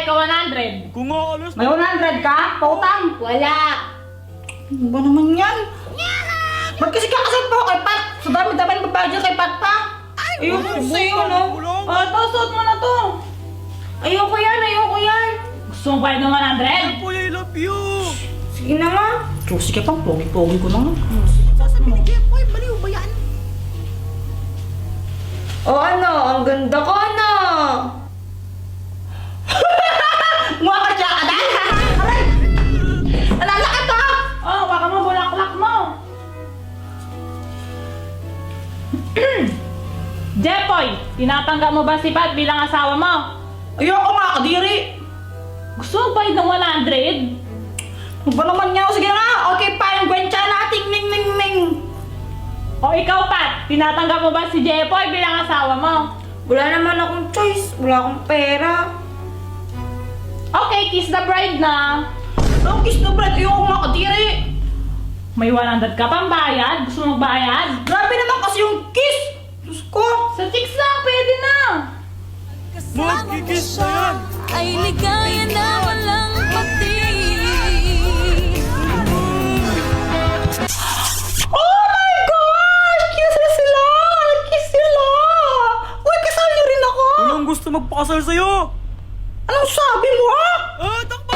ka 100. Kung aalis May 100 ka? Pautang? Wala. Ano ba naman yan? Ba't kasi kakasal pa ako kay Pat? Sa dami-dami ng babadyo kay Pat pa? Ayoko sa'yo, no? Ito, suot mo na to. Ayoko yan. Gusto mo bayad ng 100? Boy, I love you! Sige na nga. Susi ka pang, pogi-pogi ko na nga. Sasabi ni Jepoy, baliw ba yan? O ano, ang ganda ko, ano? Mukha ka siya ka dahil, ha? Aray! Nalalakad ka! Oh, baka mo bulaklak mo. Jepoy, tinatanggap mo ba si Pat bilang asawa mo? Ayoko nga, kadiri. Gusto mo bayad ng 100? Ano ba naman niya? Sige nga, okay pa yung gwensya natin, ning. O ikaw, Pat, tinatanggap mo ba si Jepoy bilang asawa mo? Wala naman akong choice. Wala akong pera. Okay, kiss the bride na. Ang kiss na bread, ayoko nga, kadiri. May 100 ka pang bayad? Gusto mo magbayad? Grabe naman kasi yung kiss. Diyos ko. Sa chicks lang, pwede na. Magkikis na yan! Ay ligaya na walang pati. Oh my gosh! Kiss na sila! Kiss sila! Uy, kasal niyo rin ako! Walang gusto magpakasal sa'yo! Anong sabi mo, ha? Takbo!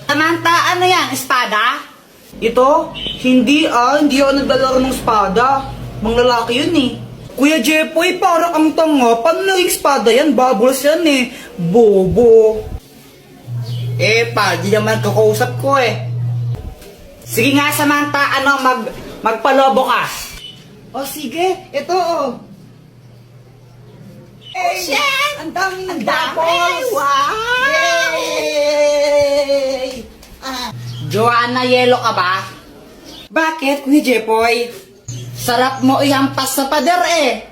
Samantha, ano yan? Espada? Ito? Hindi ako naglalaro ng espada. Mang lalaki yun eh. Kuya Jepoy, parang ang tanga. Paano naging espada yan? Bubbles yan eh. Bobo. Di naman kakausap ko eh. Sige nga, Samantha, magpalobo ka. O sige, ito oh. Shit! Ang daming bubbles! Wow! Yay! Joanna, yelo ka ba? Bakit, Kuya Jepoy? Sarap mo ihampas sa pader eh.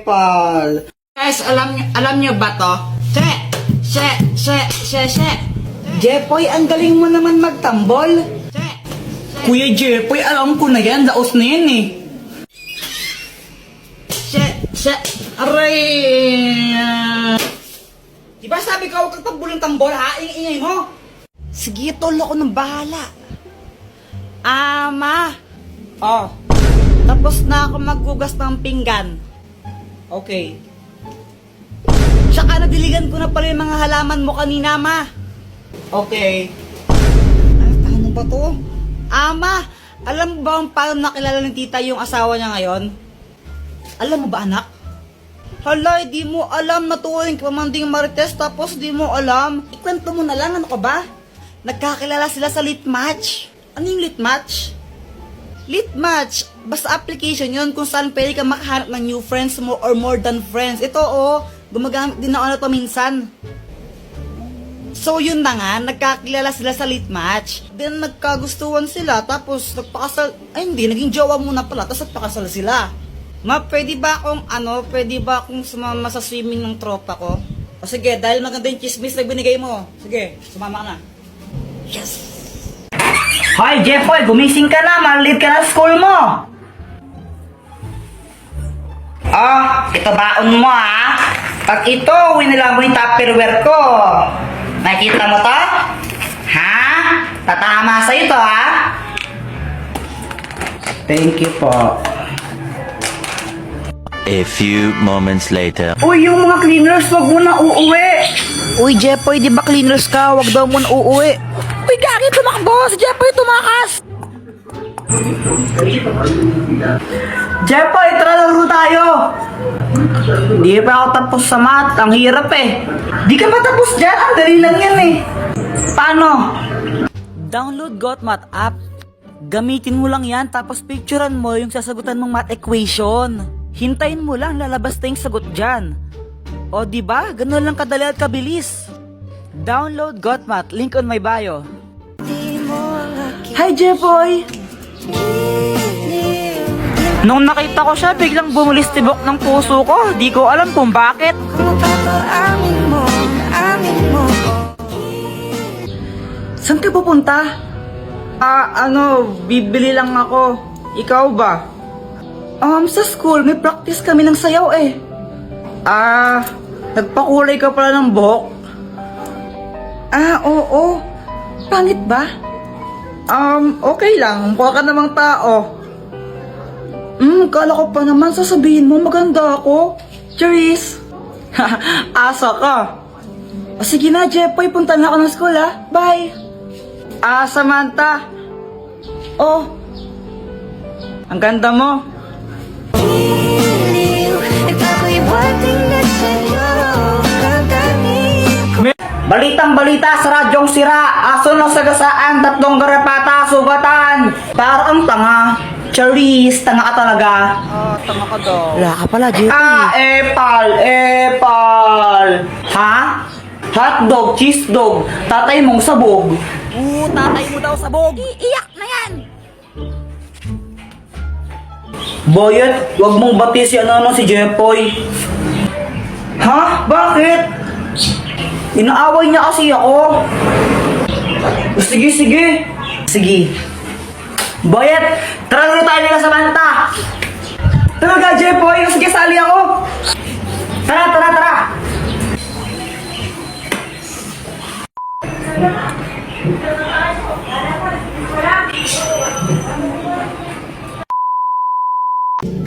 Pal. Guys, alam nyo ba to? She. Jepoy, ang galing mo naman magtambol. Kuya Jepoy, alam ko na yan. Daos na yan eh. Aray. Diba sabi ko, huwag kang tambol ng tambol ha? Ingay mo. Sige, tol, ako nang bahala. Ama. Oh. Tapos na ako maghugas ng pinggan. Okay. Tsaka nadiligan ko na pala yung mga halaman mo kanina, ma. Okay. Ano ba to? Ama, alam mo ba kung paano nakilala ng tita yung asawa niya ngayon? Alam mo ba, anak? Hala, di mo alam na tuwing pamanding Marites tapos di mo alam. Ikwento mo na lang, ano ka ba? Nagkakilala sila sa lit match. Ano yung lit match? Lit match, basta application yun kung saan pwede ka makahanap ng new friends mo or more than friends. Ito gumagamit din ako na to minsan. So yun na nga, nagkakilala sila sa lit match. Then nagkagustuhan sila, tapos nagpakasal, hindi, naging jowa muna pala, tapos nagpakasal sila. Ma, pwede ba akong sumama sa swimming ng tropa ko? O sige, dahil maganda yung chismis na binigay mo. Sige, sumama ka na. Yes! Hoy, Jepoy, gumising ka na. Malit ka na sa school mo. Ito baon mo ha. Pag ito, winila mo yung Tupperware ko. Nakikita mo to? Ha? Tatama sa'yo to ha? Thank you po. A few moments later. Uy, yung mga cleaners, wag mo na uuwi. Uy, Jepoy, di ba cleaners ka? Wag daw mo na uuwi. Uy, gagi, tumakbo! Si Jepoy, tumakas! Jepoy, tara laro tayo! Di pa ako tapos sa math. Ang hirap eh. Di ka pa tapos dyan? Ang dali lang yan eh. Paano? Download GotMath app. Gamitin mo lang yan, tapos picturean mo yung sasagutan mong math equation. Hintayin mo lang, lalabas na yung sagot dyan. O diba? Ganun lang kadali at kabilis. Download GotMath, link on my bio. Hi, Jepoy! Nung nakita ko siya, biglang bumulis tibok ng puso ko. Di ko alam kung bakit. Saan ka pupunta? Bibili lang ako. Ikaw ba? Sa school, may practice kami ng sayaw eh. Nagpakulay ka pala ng buhok? Ah, oo. Pangit ba? Okay lang. Mukha ka namang tao. Kala ko pa naman sasabihin mo maganda ako. Charis. Asa ka. O sige na, Jepoy. Punta na ako ng school, ha? Bye. Samantha. Oh. Ang ganda mo. Balitang-balita sa radyong sira. Aso ng sagasaan, 3 garapata, sugatan. Parang tanga. Charis, tanga ka talaga. Tanga ka daw. Wala ka pala, Jepoy. Epal. Ha? Hotdog, cheese dog. Tatay mong sabog. Tatay mo daw sabog. Iiyak na yan! Boyet, wag mong bati si si Jepoy. Ha? Bakit? Inaaway niya kasi ako. Sige. Boyet, tara na tayo nila sa Manta. Talaga, Jepoy. Sige, sali ako. Tara.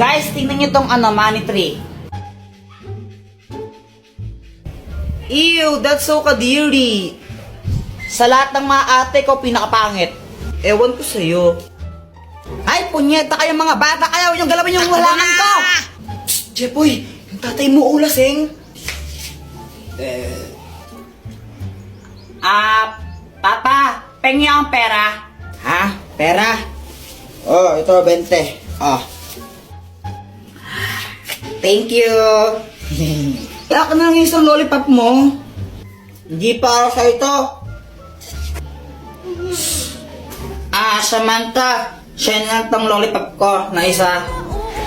Guys, tingnan niyo tong money tree. Ew, that's so kadiri. Sa lahat ng mga ate ko, pinakapangit. Ewan ko sa'yo. Ay, punyeta kayo mga bata. Ayaw yung galawin yung halaman ko. Jepoy, yung tatay mo ulasing. Papa, pengi ang pera. Ha? Pera? Oh, ito, 20. Oh. Thank you. Kaya ka na ng isang lollipop mo. Hindi para sa ito. Samantha. Siya na tong lollipop ko na isa.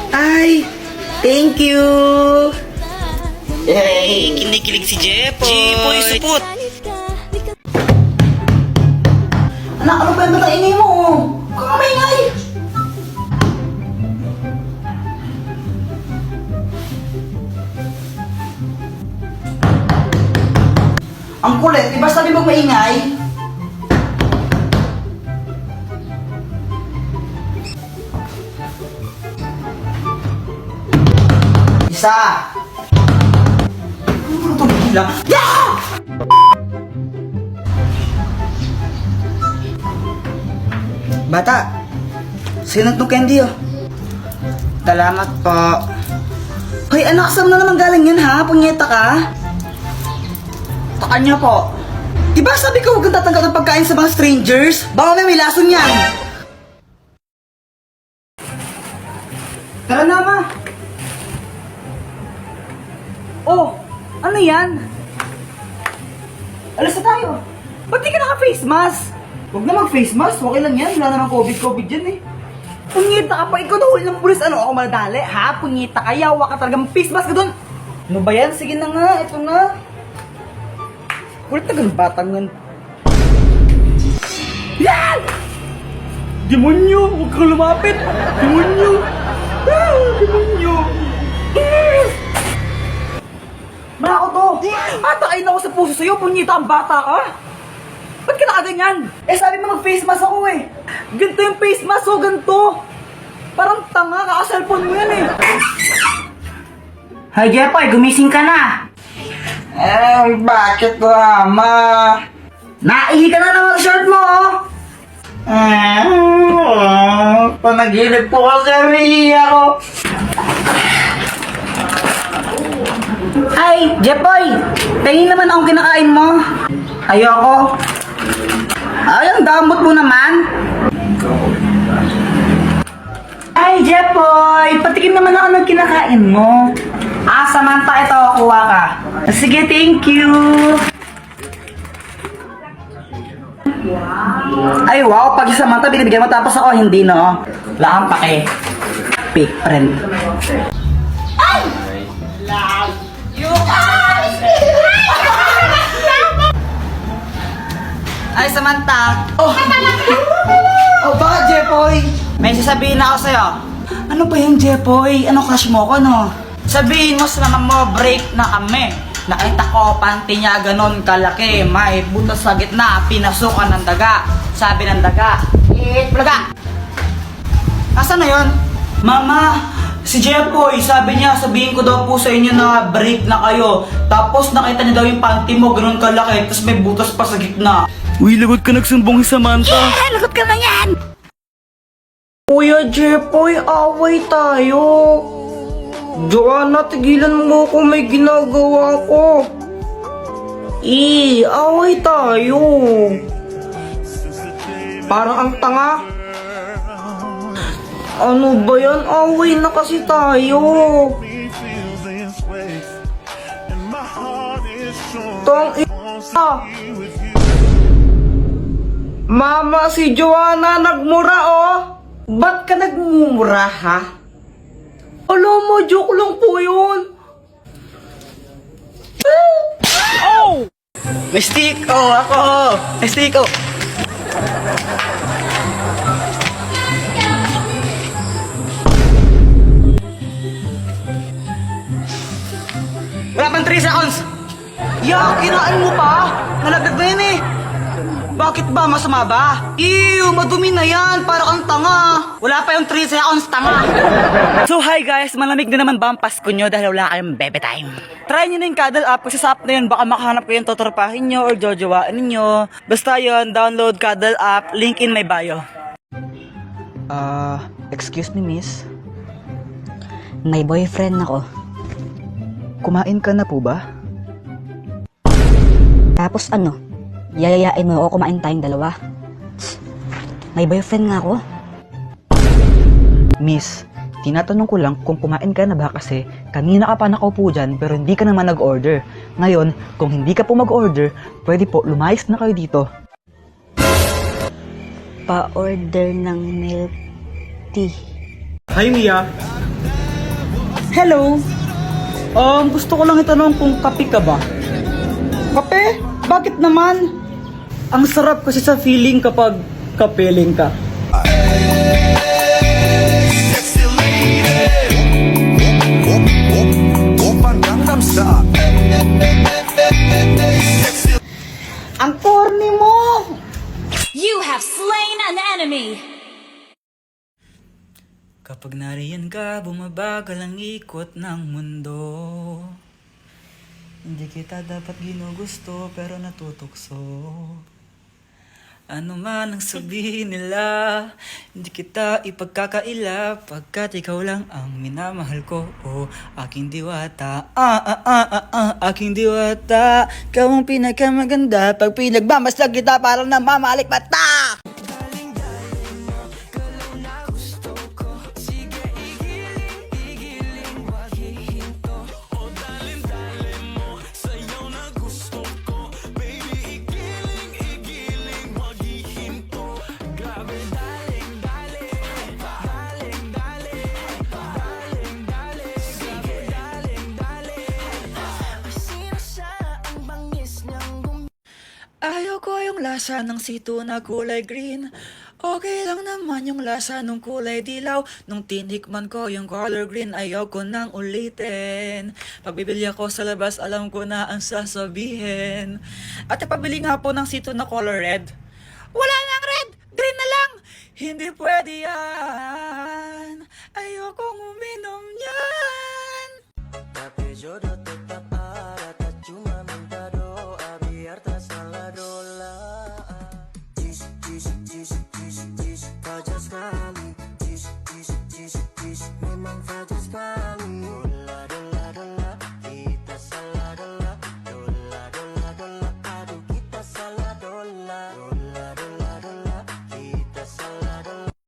Ay, thank you. Hey, kinikilig si Jepoy. Jepoy, supot. Anak, ano ba yung matainay mo? Kakamay-ngay. Ang kulit, di ba sabi mo maingay? Isa. Ano ito bigla? Yeah! Bata, sino itong candy oh? Salamat po. Hoy anak, saan na naman galing yan ha? Punyeta ka? Sa kanya po. Diba sabi ko huwag kang tatanggap ng pagkain sa mga strangers? Baka may lason yan. Tara na, ma. Oh, ano yan? Alas na tayo. Ba't di ka naka-face mask? Huwag na mag-face mask. Okay lang yan. Wala namang COVID dyan eh. Punyeta ka pa. Ikaw nahuli ng pulis. Ano ako madali? Ha? Punyeta ka. Yawa ka talaga. Mag-face mask ka dun. Ano ba yan? Sige na nga. Ito na. Kulit na ganun batang yan. Yan! Demonyo! Huwag kang lumapit! Demonyo! Demonyo! Manako to! Atakain ako sa puso sa'yo! Punyeta ang bata ka! Ba't ka nakaganyan? Sabi mo mag-face mask ako eh! Ganito yung face mask o ganito! Parang tanga, kaka-cellphone mo yan eh! Hi Jepoy, gumising ka na! Bakit ko ama? Naihi ka na naman sa shirt mo oh! Panaginip po kasi ako! Ay, Jepoy! Tingin naman akong kinakain mo. Ayoko. Ay, ang damot mo naman. Ay, Jepoy! Patikim naman ako ng kinakain mo. Samantha, ito, kuha ka. Sige, thank you. Ay, wow. Pag si Samantha, binibigyan mo tapos ako, hindi, no? Wala kang pake. Fake friend. Ay! Love you guys! Ay, Samantha. Oh, bakit, Jepoy? May sasabihin na ako sa'yo. Ano ba yan, Jepoy? Ano crush mo ko, no? Sabihin mo sa mama mo, break na kami. Nakita ko, panty niya ganon kalaki. May butas sa gitna, pinasukan ng daga. Sabi ng daga, bulaga! Asa na yon? Mama, si Jepoy, sabi niya, sabihin ko daw po sa inyo na break na kayo. Tapos nakita niya daw yung panty mo, ganon kalaki. Tapos may butas pa sa gitna. Uy, lagot ka nagsumbong si Samantha. Lagot ka na yan! Kuya Jepoy, away tayo. Joanna, tigilan mo kung may ginagawa ko. Away tayo. Parang ang tanga. Ano ba yan? Away na kasi tayo. Mama, si Joanna nagmura oh. Ba't ka nagmumura ha? Alam mo, joke lang po yun. Oh! May stick! Oh, ako! May stick! Oh! Wala pang 3 seconds! Kinain mo pa? Nalagdag na yan eh! Bakit ba? Masama ba? Ew! Madumi na yan! Para kang tanga! Wala pa yung 3 seconds, tanga! So hi guys! Malamig na naman ba ang Pasko nyo dahil wala kayong bebe time? Try nyo na yung cuddle app kasi sa app na yun baka makahanap ko yung totorpahin nyo or jojowaan ninyo. Basta yun, download cuddle app, link in my bio. Excuse me miss? May boyfriend ako. Kumain ka na po ba? Tapos ano? Yayayain mo ako kumain tayong dalawa. May boyfriend nga ako. Miss, tinatanong ko lang kung kumain ka na ba kasi kanina ka pa nakaupo dyan pero hindi ka naman nag-order. Ngayon, kung hindi ka po mag-order, pwede po lumayas na kayo dito. Pa-order ng milk tea. Hi Mia! Hello? Gusto ko lang itanong kung kape ka ba? Kape? Bakit naman? Ang sarap kasi sa feeling kapag kapeling ka. Ang corny mo! You have slain an enemy. Kapag nariyan ka, bumabagal ang ikot ng mundo. Hindi kita dapat ginugusto pero natutukso. Ano man ang sabihin nila, hindi kita ipagkakaila pagkat ikaw lang ang minamahal ko. Oh, aking diwata, aking diwata. Ikaw ang pinakamaganda pag pinagmamasdag kita parang namamalik mata. Ayaw ko yung lasa ng sito na kulay green. Okay lang naman yung lasa ng kulay dilaw. Nung tinikman ko yung color green, ayaw ko nang ulitin. Pag bibili ako sa labas, alam ko na ang sasabihin. At pabili nga po ng sito na color red. Wala nang red! Green na lang! Hindi pwede yan!